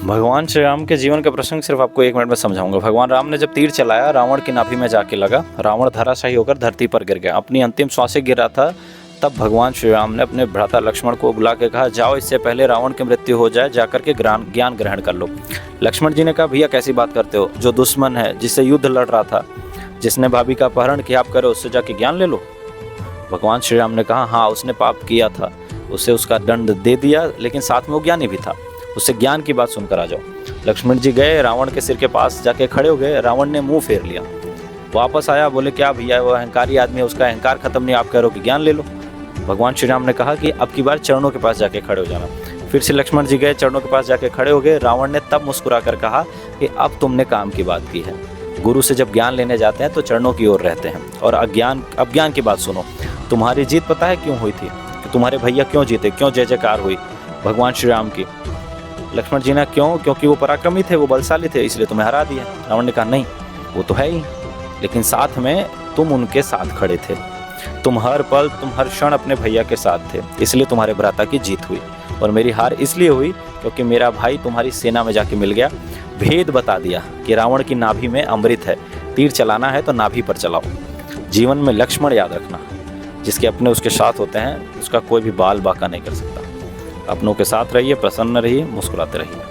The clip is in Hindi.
भगवान श्री राम के जीवन का प्रसंग सिर्फ आपको 1 मिनट में समझाऊंगा। भगवान राम ने जब तीर चलाया, रावण की नाभि में जाके लगा, रावण धराशायी होकर धरती पर गिर गया। अपनी अंतिम श्वासें गिर रहा था, तब भगवान श्री राम ने अपने भ्राता लक्ष्मण को बुला के कहा, जाओ इससे पहले रावण की मृत्यु हो जाए, जाकर के ज्ञान ग्रहण कर लो। लक्ष्मण जी ने कहा, भैया कैसी बात करते हो, जो दुश्मन है, जिससे युद्ध लड़ रहा था, जिसने भाभी का अपहरण किया, आप करो उससे जाके ज्ञान ले लो। भगवान श्री राम ने कहा, हाँ उसने पाप किया था, उसे उसका दंड दे दिया, लेकिन साथ में वो ज्ञानी भी था, उससे ज्ञान की बात सुनकर आ जाओ। लक्ष्मण जी गए, रावण के सिर के पास जाके खड़े हो गए। रावण ने मुंह फेर लिया, वापस आया, बोले क्या भैया, वो अहंकारी आदमी है, उसका अहंकार खत्म नहीं, आप कह रहे हो कि ज्ञान ले लो। भगवान श्री राम ने कहा कि अब की बार चरणों के पास जाके खड़े हो जाना। फिर से लक्ष्मण जी गए, चरणों के पास जाके खड़े हो गए। रावण ने तब मुस्कुरा कर कहा कि अब तुमने काम की बात की है। गुरु से जब ज्ञान लेने जाते हैं तो चरणों की ओर रहते हैं। और अज्ञान की बात सुनो, तुम्हारी जीत पता है क्यों हुई थी, कि तुम्हारे भैया क्यों जीते, क्यों जय जयकार हुई भगवान श्री राम की। लक्ष्मण जी ने क्यों, क्योंकि वो पराक्रमी थे, वो बलशाली थे, इसलिए तुम्हें हरा दिया। रावण ने कहा नहीं, वो तो है ही, लेकिन साथ में तुम उनके साथ खड़े थे, तुम हर पल, तुम हर क्षण अपने भैया के साथ थे, इसलिए तुम्हारे भ्राता की जीत हुई। और मेरी हार इसलिए हुई क्योंकि मेरा भाई तुम्हारी सेना में जाके मिल गया, भेद बता दिया कि रावण की नाभि में अमृत है, तीर चलाना है तो नाभि पर चलाओ। जीवन में लक्ष्मण याद रखना, जिसके अपने उसके साथ होते हैं, उसका कोई भी बाल बांका नहीं कर सकता। अपनों के साथ रहिए, प्रसन्न रहिए, मुस्कुराते रहिए।